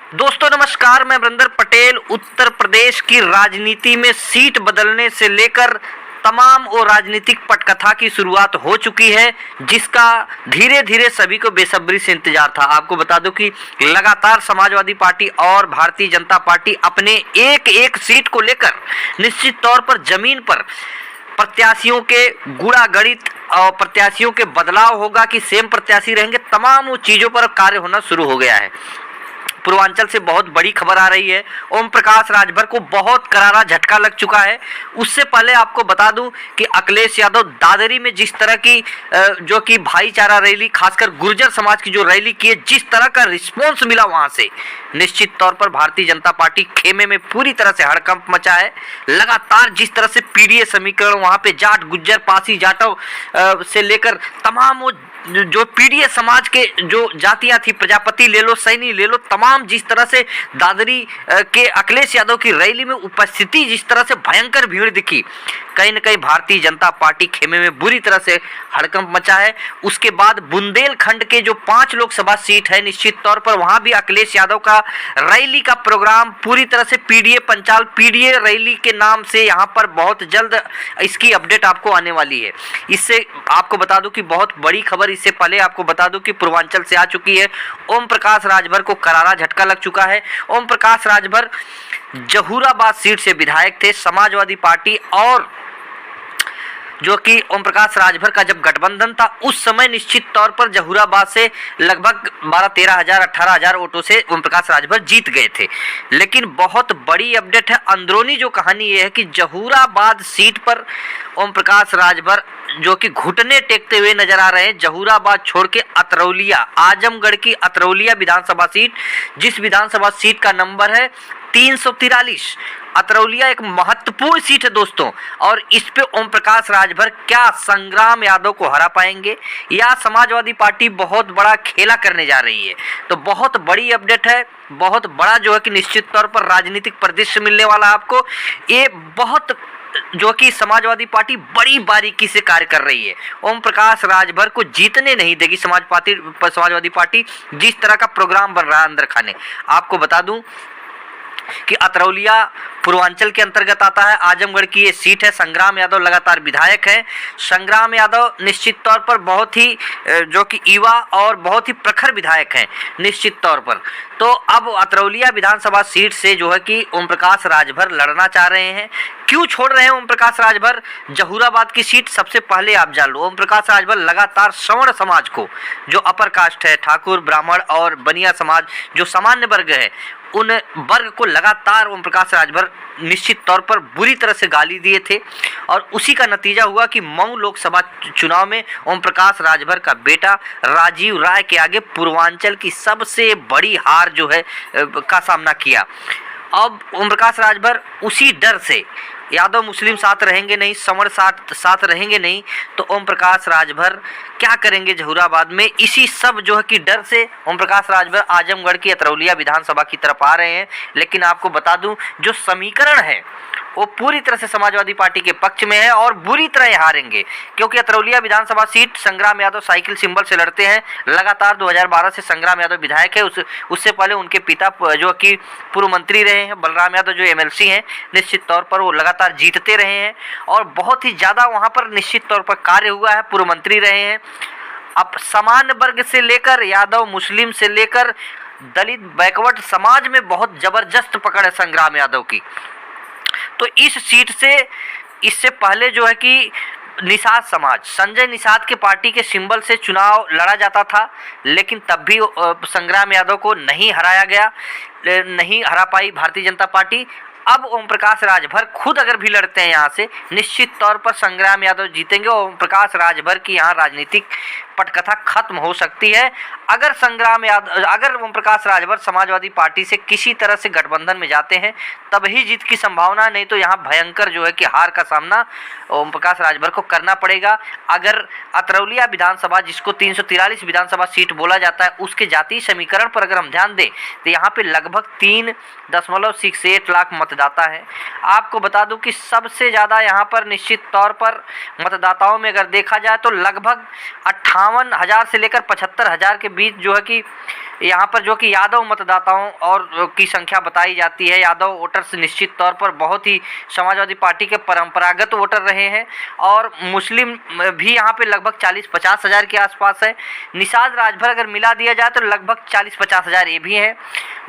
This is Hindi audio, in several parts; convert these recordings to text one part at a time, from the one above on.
दोस्तों नमस्कार, मैं वरिंदर पटेल। उत्तर प्रदेश की राजनीति में सीट बदलने से लेकर तमाम वो राजनीतिक पटकथा की शुरुआत हो चुकी है, जिसका धीरे धीरे सभी को बेसब्री से इंतजार था। आपको बता दूं कि लगातार समाजवादी पार्टी और भारतीय जनता पार्टी अपने एक एक सीट को लेकर निश्चित तौर पर जमीन पर प्रत्याशियों के गुणा गणित और प्रत्याशियों के बदलाव होगा कि सेम प्रत्याशी रहेंगे, तमाम वो चीज़ों पर कार्य होना शुरू हो गया है। पूर्वांचल से बहुत बड़ी खबर आ रही है। ओम प्रकाश राजभर को बहुत करारा झटका लग चुका है। उससे पहले आपको बता दूं कि अखिलेश यादव दादरी में जिस तरह की जो कि भाईचारा रैली, खासकर गुर्जर समाज की जो रैली की है, जिस तरह का रिस्पॉन्स मिला वहां से, निश्चित तौर पर भारतीय जनता पार्टी खेमे में पूरी तरह से हड़कंप मचा है। लगातार जिस तरह से पीडीए समीकरण वहां पे जाट, गुज्जर, पासी, जाटव से लेकर तमाम वो जो पीडीए समाज के जो जातियां थी, प्रजापति ले लो, सैनी ले लो, तमाम जिस तरह से दादरी के अखिलेश यादव की रैली में उपस्थिति जिस तरह से भयंकर भीड़ दिखी, कहीं न कहीं भारतीय जनता पार्टी खेमे में बुरी तरह से हड़कंप मचा है। उसके बाद बुंदेलखंड के जो 5 लोकसभा सीट है, निश्चित तौर पर वहां भी अखिलेश यादव का रैली का प्रोग्राम पूरी तरह से पीडीए पंचाल, पीडीए रैली के नाम से यहां पर बहुत जल्द इसकी अपडेट आपको आने वाली है। इससे आपको बता दूं कि बहुत बड़ी खबर, इससे पहले आपको बता दूं कि पूर्वांचल से आ चुकी है। ओम प्रकाश राजभर को करारा झटका लग चुका है। ओम प्रकाश राजभर जहूराबाद सीट से विधायक थे। समाजवादी पार्टी और जो कि ओम प्रकाश राजभर का जब गठबंधन था, उस समय निश्चित तौर पर जहूराबाद से लगभग 12-13 हजार 18 हजार वोटों से ओम प्रकाश राजभर जीत गए थे। लेकिन बहुत बड़ी अपडेट है, अंदरूनी जो कहानी ये है कि जहूराबाद सीट पर ओम प्रकाश राजभर जो कि घुटने टेकते हुए नजर आ रहे हैं। जहूराबाद छोड़ के अतरौलिया, आजमगढ़ की अतरौलिया विधानसभा सीट, जिस विधानसभा सीट का नंबर है 343, अतरौलिया एक महत्वपूर्ण सीट है दोस्तों। और इस पे ओम प्रकाश राजभर क्या संग्राम यादव को हरा पाएंगे या समाजवादी पार्टी बहुत बड़ा खेला करने जा रही है? तो बहुत बड़ी अपडेट है, बहुत बड़ा जो है कि निश्चित तौर पर राजनीतिक परिदृश्य मिलने वाला है आपको। ये बहुत जो कि समाजवादी पार्टी बड़ी बारीकी से कार्य कर रही है। ओम प्रकाश राजभर को जीतने नहीं देगी समाजवादी पार्टी, जिस तरह का प्रोग्राम बन रहा है अंदर खाने। आपको बता दूं कि अतरौलिया पूर्वांचल के अंतर्गत आता है। आजमगढ़ की ये सीट है। संग्राम यादव लगातार विधायक है। संग्राम यादव निश्चित तौर पर बहुत ही जो कि युवा और बहुत ही प्रखर विधायक हैं निश्चित तौर पर। तो अब अतरौलिया विधानसभा सीट से जो है कि ओम प्रकाश राजभर लड़ना चाह रहे हैं। क्यों छोड़ रहे हैं ओम प्रकाश राजभर जहूराबाद की सीट? सबसे पहले आप जान लो, ओम प्रकाश राजभर लगातार सवर्ण समाज को, जो अपर कास्ट है, ठाकुर, ब्राह्मण और बनिया समाज, जो सामान्य वर्ग है, उन वर्ग को लगातार ओम प्रकाश राजभर निश्चित तौर पर बुरी तरह से गाली दिए थे। और उसी का नतीजा हुआ कि मऊ लोकसभा चुनाव में ओम प्रकाश राजभर का बेटा राजीव राय के आगे पूर्वांचल की सबसे बड़ी हार जो है का सामना किया। अब ओम प्रकाश राजभर उसी डर से, यादव मुस्लिम साथ रहेंगे नहीं, समर साथ रहेंगे नहीं, तो ओम प्रकाश राजभर क्या करेंगे जहूराबाद में? इसी सब जो है कि डर से ओम प्रकाश राजभर आजमगढ़ की अतरौलिया विधानसभा की तरफ आ रहे हैं। लेकिन आपको बता दूं, जो समीकरण है वो पूरी तरह से समाजवादी पार्टी के पक्ष में है और बुरी तरह हारेंगे, क्योंकि अतरौलिया विधानसभा सीट संग्राम यादव साइकिल सिंबल से लड़ते हैं। लगातार 2012 से संग्राम यादव विधायक है। उससे पहले उनके पिता जो कि पूर्व मंत्री रहे हैं, बलराम यादव, जो एमएलसी हैं, निश्चित तौर पर वो लगातार जीतते रहे हैं और बहुत ही ज़्यादा वहाँ पर निश्चित तौर पर कार्य हुआ है, पूर्व मंत्री रहे हैं। अब सामान्य वर्ग से लेकर यादव मुस्लिम से लेकर दलित बैकवर्ड समाज में बहुत जबरदस्त पकड़ है संग्राम यादव की। तो इस सीट से इससे पहले जो है कि निषाद समाज, संजय निषाद के पार्टी के सिंबल से चुनाव लड़ा जाता था, लेकिन तब भी संग्राम यादव को नहीं हराया गया, नहीं हरा पाई भारतीय जनता पार्टी। अब ओम प्रकाश राजभर खुद अगर भी लड़ते हैं यहाँ से, निश्चित तौर पर संग्राम यादव जीतेंगे और ओम प्रकाश राजभर की यहाँ राजनीतिक पटकथा खत्म हो सकती है। अगर ओम प्रकाश राजभर समाजवादी पार्टी से किसी तरह से गठबंधन में जाते हैं, तब ही जीत की संभावना, नहीं तो यहाँ भयंकर जो है कि हार का सामना ओम प्रकाश राजभर को करना पड़ेगा। अगर अतरौलिया विधानसभा, जिसको 343 विधानसभा सीट बोला जाता है, उसके जातीय समीकरण पर अगर हम ध्यान दें तो यहाँ पे लगभग 3.68 लाख मतदाता है। आपको बता दूं कि सबसे ज़्यादा यहाँ पर निश्चित तौर पर मतदाताओं में अगर देखा जाए तो लगभग 58,000 से लेकर 75,000 के बीच जो है कि यहाँ पर जो कि यादव मतदाताओं और की संख्या बताई जाती है। यादव वोटर्स निश्चित तौर पर बहुत ही समाजवादी पार्टी के परंपरागत वोटर रहे हैं और मुस्लिम भी यहाँ पे लगभग 40-50 हज़ार के आसपास है। निषाद राजभर अगर मिला दिया जाए तो लगभग 40-50 हज़ार ये भी है।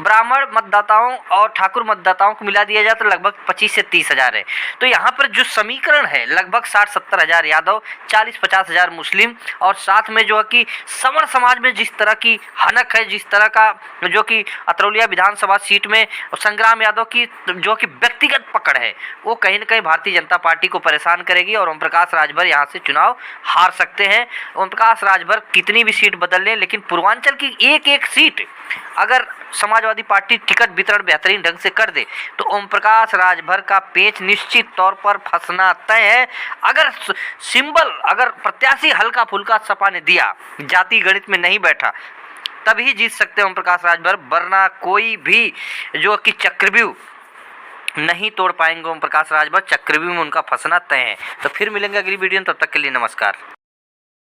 ब्राह्मण मतदाताओं और ठाकुर मतदाताओं को मिला दिया जाए तो लगभग 25 से 30 हज़ार है। तो यहाँ पर जो समीकरण है लगभग 60-70 हज़ार यादव, 40-50 हज़ार मुस्लिम और साथ में जो है कि सवर्ण समाज में जिस तरह की हनक है, जिस तरह का जो कि अतरौलिया विधानसभा सीट में संग्राम यादव की जो कि व्यक्तिगत पकड़ है, वो कहीं ना कहीं भारतीय जनता पार्टी को परेशान करेगी और ओम प्रकाश राजभर यहाँ से चुनाव हार सकते हैं। ओम प्रकाश राजभर कितनी भी सीट बदल लें, लेकिन पूर्वांचल की एक एक सीट अगर समाजवादी पार्टी टिकट वितरण बेहतरीन ढंग से कर दे तो ओम प्रकाश राजभर का पेच निश्चित तौर पर फंसना तय है। अगर सिंबल, अगर प्रत्याशी हल्का फुल्का सपा ने दिया, जाति गणित में नहीं बैठा, तभी जीत सकते हैं ओम प्रकाश राजभर, वरना कोई भी जो कि चक्रव्यूह नहीं तोड़ पाएंगे ओम प्रकाश राजभर। चक्रव्यूह में उनका फंसना तय है। तो फिर मिलेंगे अगली वीडियो में, तब तक के लिए नमस्कार।